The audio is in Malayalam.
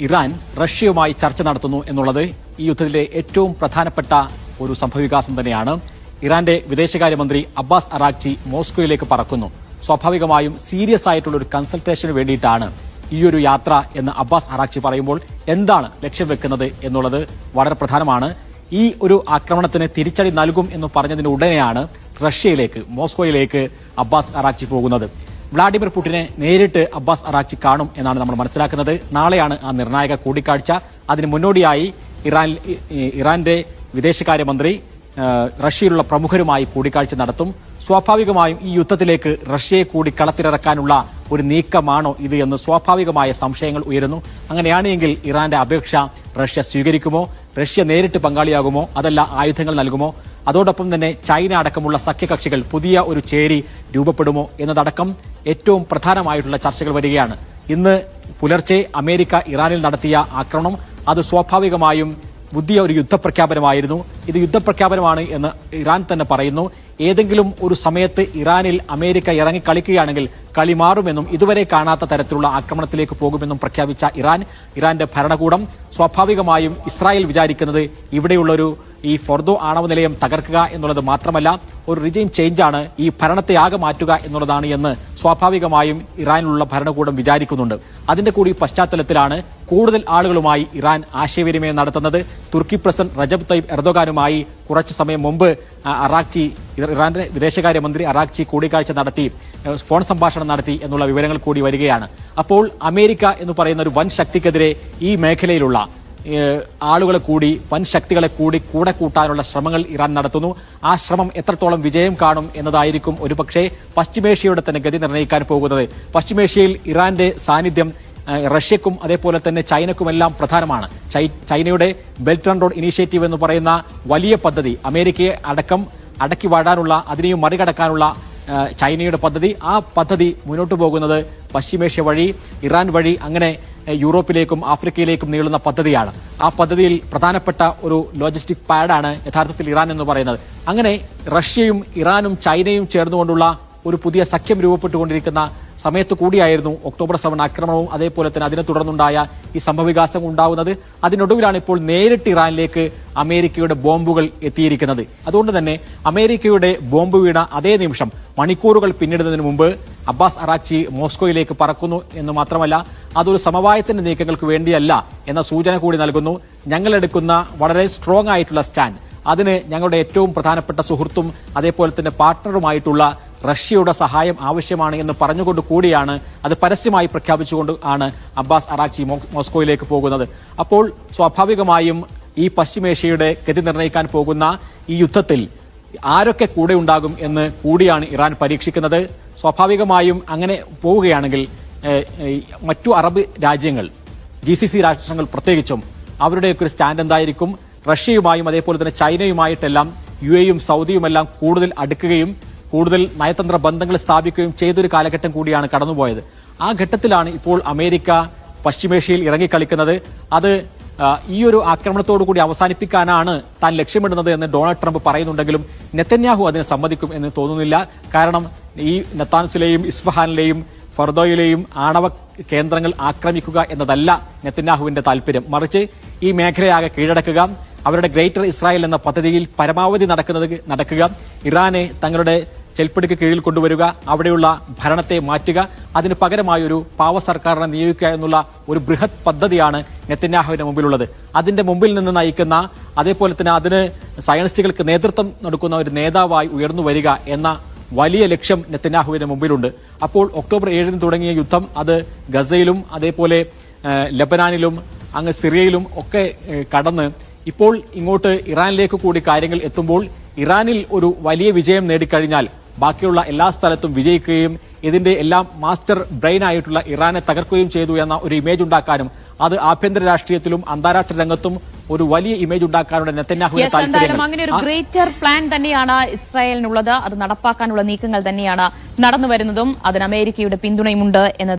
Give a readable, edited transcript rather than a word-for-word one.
ഇറാൻ റഷ്യയുമായി ചർച്ച നടത്തുന്നു എന്നുള്ളത് ഈ യുദ്ധത്തിലെ ഏറ്റവും പ്രധാനപ്പെട്ട ഒരു സംഭവവികാസം തന്നെയാണ്. ഇറാന്റെ വിദേശകാര്യമന്ത്രി അബ്ബാസ് അറാഗ്ചി മോസ്കോയിലേക്ക് പറക്കുന്നു. സ്വാഭാവികമായും സീരിയസ് ആയിട്ടുള്ള ഒരു കൺസൾട്ടേഷന് വേണ്ടിയിട്ടാണ് ഈ ഒരു യാത്ര എന്ന് അബ്ബാസ് അറാഗ്ചി പറയുമ്പോൾ എന്താണ് ലക്ഷ്യം വെക്കുന്നത് എന്നുള്ളത് വളരെ പ്രധാനമാണ്. ഈ ഒരു ആക്രമണത്തിന് തിരിച്ചടി നൽകും എന്ന് പറഞ്ഞതിന് ഉടനെയാണ് റഷ്യയിലേക്ക്, മോസ്കോയിലേക്ക് അബ്ബാസ് അറാഗ്ചി പോകുന്നത്. വ്ളാഡിമിർ പുടിനെ നേരിട്ട് അബ്ബാസ് അറാഗ്ചി കാണും എന്നാണ് നമ്മൾ മനസ്സിലാക്കുന്നത്. നാളെയാണ് ആ നിർണായക കൂടിക്കാഴ്ച. അതിന് മുന്നോടിയായി ഇറാന്റെ വിദേശകാര്യമന്ത്രി റഷ്യയിലുള്ള പ്രമുഖരുമായി കൂടിക്കാഴ്ച നടത്തും. സ്വാഭാവികമായും ഈ യുദ്ധത്തിലേക്ക് റഷ്യയെ കൂടി കളത്തിലിറക്കാനുള്ള ഒരു നീക്കമാണോ ഇത് എന്ന് സ്വാഭാവികമായ സംശയങ്ങൾ ഉയരുന്നു. അങ്ങനെയാണെങ്കിൽ ഇറാന്റെ അപേക്ഷ റഷ്യ സ്വീകരിക്കുമോ? റഷ്യ നേരിട്ട് പങ്കാളിയാകുമോ? അതല്ല ആയുധങ്ങൾ നൽകുമോ? അതോടൊപ്പം തന്നെ ചൈന അടക്കമുള്ള സഖ്യകക്ഷികൾ പുതിയ ഒരു ചേരി രൂപപ്പെടുമോ എന്നതടക്കം ഏറ്റവും പ്രധാനമായിട്ടുള്ള ചർച്ചകൾ വരികയാണ്. ഇന്ന് പുലർച്ചെ അമേരിക്ക ഇറാനിൽ നടത്തിയ ആക്രമണം അത് സ്വാഭാവികമായും പുതിയ ഒരു യുദ്ധപ്രഖ്യാപനമായിരുന്നു. ഇത് യുദ്ധപ്രഖ്യാപനമാണ് എന്ന് ഇറാൻ തന്നെ പറയുന്നു. ഏതെങ്കിലും ഒരു സമയത്ത് ഇറാനിൽ അമേരിക്ക ഇറങ്ങി കളിക്കുകയാണെങ്കിൽ കളി മാറുമെന്നും ഇതുവരെ കാണാത്ത തരത്തിലുള്ള ആക്രമണത്തിലേക്ക് പോകുമെന്നും പ്രഖ്യാപിച്ച ഇറാന്റെ ഭരണകൂടം സ്വാഭാവികമായും ഇസ്രായേൽ വിചാരിക്കുന്നത് ഇവിടെയുള്ളൊരു ഈ ഫോർദോ ആണവ നിലയം തകർക്കുക എന്നുള്ളത് മാത്രമല്ല, ഒരു റിജീം ചേഞ്ചാണ്, ഈ ഭരണത്തെ ആകെ മാറ്റുക എന്നുള്ളതാണ് എന്ന് സ്വാഭാവികമായും ഇറാനിലുള്ള ഭരണകൂടം വിചാരിക്കുന്നുണ്ട്. അതിന്റെ കൂടി പശ്ചാത്തലത്തിലാണ് കൂടുതൽ ആളുകളുമായി ഇറാൻ ആശയവിനിമയം നടത്തുന്നത്. തുർക്കി പ്രസിഡന്റ് റജബ് തയ്യിബ് എർദോഗാനുമായി കുറച്ചു സമയം മുമ്പ് ഇറാന്റെ വിദേശകാര്യമന്ത്രി അറാഗ്ചി കൂടിക്കാഴ്ച നടത്തി, ഫോൺ സംഭാഷണം നടത്തി എന്നുള്ള വിവരങ്ങൾ കൂടി വരികയാണ്. അപ്പോൾ അമേരിക്ക എന്ന് പറയുന്ന ഒരു വൻ ശക്തിക്കെതിരെ ഈ മേഖലയിലുള്ള ആളുകളെ കൂടി, വൻ ശക്തികളെ കൂടി കൂടെ കൂട്ടാനുള്ള ശ്രമങ്ങൾ ഇറാൻ നടത്തുന്നു. ആ ശ്രമം എത്രത്തോളം വിജയം കാണും എന്നതായിരിക്കും ഒരുപക്ഷെ പശ്ചിമേഷ്യയുടെ തന്നെ ഗതി നിർണ്ണയിക്കാൻ പോകുന്നത്. പശ്ചിമേഷ്യയിൽ ഇറാന്റെ സാന്നിധ്യം റഷ്യക്കും അതേപോലെ തന്നെ ചൈനക്കുമെല്ലാം പ്രധാനമാണ്. ചൈനയുടെ ബെൽറ്റ് ആൻഡ് റോഡ് ഇനീഷ്യേറ്റീവ് എന്ന് പറയുന്ന വലിയ പദ്ധതി, അമേരിക്കയെ അടക്കി വാഴാനുള്ള, അതിനെയും മറികടക്കാനുള്ള ചൈനയുടെ പദ്ധതി, ആ പദ്ധതി മുന്നോട്ട് പോകുന്നത് പശ്ചിമേഷ്യ വഴി, ഇറാൻ വഴി, അങ്ങനെ യൂറോപ്പിലേക്കും ആഫ്രിക്കയിലേക്കും നീളുന്ന പദ്ധതിയാണ്. ആ പദ്ധതിയിൽ പ്രധാനപ്പെട്ട ഒരു ലോജിസ്റ്റിക് പാഡാണ് യഥാർത്ഥത്തിൽ ഇറാൻ എന്ന് പറയുന്നത്. അങ്ങനെ റഷ്യയും ഇറാനും ചൈനയും ചേർന്നുകൊണ്ടുള്ള ഒരു പുതിയ സഖ്യം രൂപപ്പെട്ടുകൊണ്ടിരിക്കുന്ന സമയത്ത് കൂടിയായിരുന്നു ഒക്ടോബർ 7 ആക്രമണവും അതേപോലെ തന്നെ അതിനെ തുടർന്നുണ്ടായ ഈ സംഭവവികാസം ഉണ്ടാവുന്നത്. അതിനൊടുവിലാണ് ഇപ്പോൾ നേരിട്ട് ഇറാനിലേക്ക് അമേരിക്കയുടെ ബോംബുകൾ എത്തിയിരിക്കുന്നത്. അതുകൊണ്ട് തന്നെ അമേരിക്കയുടെ ബോംബ് വീണ അതേ നിമിഷം, മണിക്കൂറുകൾ പിന്നിടുന്നതിന് മുമ്പ് അബ്ബാസ് അറാഗ്ചി മോസ്കോയിലേക്ക് പറക്കുന്നു എന്ന് മാത്രമല്ല, അതൊരു സമവായത്തിന്റെ നീക്കങ്ങൾക്ക് വേണ്ടിയല്ല എന്ന സൂചന കൂടി നൽകുന്നു. ഞങ്ങളെടുക്കുന്ന വളരെ സ്ട്രോങ് ആയിട്ടുള്ള സ്റ്റാൻഡ്, അതിന് ഞങ്ങളുടെ ഏറ്റവും പ്രധാനപ്പെട്ട സുഹൃത്തും അതേപോലെ തന്നെ പാർട്ണറുമായിട്ടുള്ള റഷ്യയുടെ സഹായം ആവശ്യമാണ് എന്ന് പറഞ്ഞുകൊണ്ട് കൂടിയാണ്, അത് പരസ്യമായി പ്രഖ്യാപിച്ചുകൊണ്ട് ആണ് അബ്ബാസ് അറാഗ്ചി മോസ്കോയിലേക്ക് പോകുന്നത്. അപ്പോൾ സ്വാഭാവികമായും ഈ പശ്ചിമേഷ്യയുടെ ഗതി നിർണ്ണയിക്കാൻ പോകുന്ന ഈ യുദ്ധത്തിൽ ആരൊക്കെ കൂടെ ഉണ്ടാകും എന്ന് കൂടിയാണ് ഇറാൻ പരീക്ഷിക്കുന്നത്. സ്വാഭാവികമായും അങ്ങനെ പോവുകയാണെങ്കിൽ മറ്റു അറബ് രാജ്യങ്ങൾ, GCC രാഷ്ട്രങ്ങൾ പ്രത്യേകിച്ചും, അവരുടെയൊക്കെ ഒരു സ്റ്റാൻഡ് എന്തായിരിക്കും? റഷ്യയുമായും അതേപോലെ തന്നെ ചൈനയുമായിട്ടെല്ലാം UAEയും സൗദിയുമെല്ലാം കൂടുതൽ അടുക്കുകയും കൂടുതൽ നയതന്ത്ര ബന്ധങ്ങൾ സ്ഥാപിക്കുകയും ചെയ്തൊരു കാലഘട്ടം കൂടിയാണ് കടന്നുപോയത്. ആ ഘട്ടത്തിലാണ് ഇപ്പോൾ അമേരിക്ക പശ്ചിമേഷ്യയിൽ ഇറങ്ങിക്കളിക്കുന്നത്. അത് ഈ ഒരു ആക്രമണത്തോടു കൂടി അവസാനിപ്പിക്കാനാണ് താൻ ലക്ഷ്യമിടുന്നത് എന്ന് ഡൊണാൾഡ് ട്രംപ് പറയുന്നുണ്ടെങ്കിലും നെതന്യാഹു അതിന് സമ്മതിക്കും എന്ന് തോന്നുന്നില്ല. കാരണം ഈ നത്താൻസിലെയും ഇസ്ഫഹാനിലെയും ഫർദോയിലെയും ആണവ കേന്ദ്രങ്ങൾ ആക്രമിക്കുക എന്നതല്ല നെതന്യാഹുവിന്റെ താല്പര്യം. മറിച്ച് ഈ മേഖലയാകെ കീഴടക്കുക, അവരുടെ ഗ്രേറ്റർ ഇസ്രായേൽ എന്ന പദ്ധതിയിൽ പരമാവധി നടക്കുക, ഇറാനെ തങ്ങളുടെ ചെൽപ്പിടിക്ക് കീഴിൽ കൊണ്ടുവരിക, അവിടെയുള്ള ഭരണത്തെ മാറ്റുക, അതിന് പകരമായി ഒരു പാവ സർക്കാരിനെ നിയോഗിക്കുക എന്നുള്ള ഒരു ബൃഹത് പദ്ധതിയാണ് നെതന്യാഹുവിന്റെ മുമ്പിലുള്ളത്. അതിന്റെ മുമ്പിൽ നിന്ന് നയിക്കുന്ന, അതേപോലെ തന്നെ അതിന് സയനിസ്റ്റുകൾക്ക് നേതൃത്വം കൊടുക്കുന്ന ഒരു നേതാവായി ഉയർന്നു വരിക എന്ന വലിയ ലക്ഷ്യം നെതന്യാഹുവിന്റെ മുമ്പിലുണ്ട്. അപ്പോൾ ഒക്ടോബർ 7 തുടങ്ങിയ യുദ്ധം അത് ഗസയിലും അതേപോലെ ലബനാനിലും അങ്ങ് സിറിയയിലും ഒക്കെ കടന്ന് ഇപ്പോൾ ഇങ്ങോട്ട് ഇറാനിലേക്ക് കൂടി കാര്യങ്ങൾ എത്തുമ്പോൾ, ഇറാനിൽ ഒരു വലിയ വിജയം നേടിക്കഴിഞ്ഞാൽ ബാക്കിയുള്ള എല്ലാ സ്ഥലത്തും വിജയിക്കുകയും ഇതിന്റെ എല്ലാം മാസ്റ്റർ ബ്രെയിൻ ആയിട്ടുള്ള ഇറാനെ തകർക്കുകയും ചെയ്തു എന്ന ഒരു ഇമേജ് ഉണ്ടാക്കാനും, അത് ആഭ്യന്തര രാഷ്ട്രീയത്തിലും അന്താരാഷ്ട്ര രംഗത്തും ഒരു വലിയ ഇമേജ് ഉണ്ടാക്കാനുള്ള നെതന്യാഹുവിന്റെ താല്പര്യം. അങ്ങനെ ഒരു ഗ്രേറ്റർ പ്ലാൻ തന്നെയാണ് ഇസ്രായേലിനുള്ളത്. അത് നടപ്പാക്കാനുള്ള നീക്കങ്ങൾ തന്നെയാണ് നടന്നു വരുന്നതും അതിന് അമേരിക്കയുടെ പിന്തുണയുമുണ്ട് എന്നത്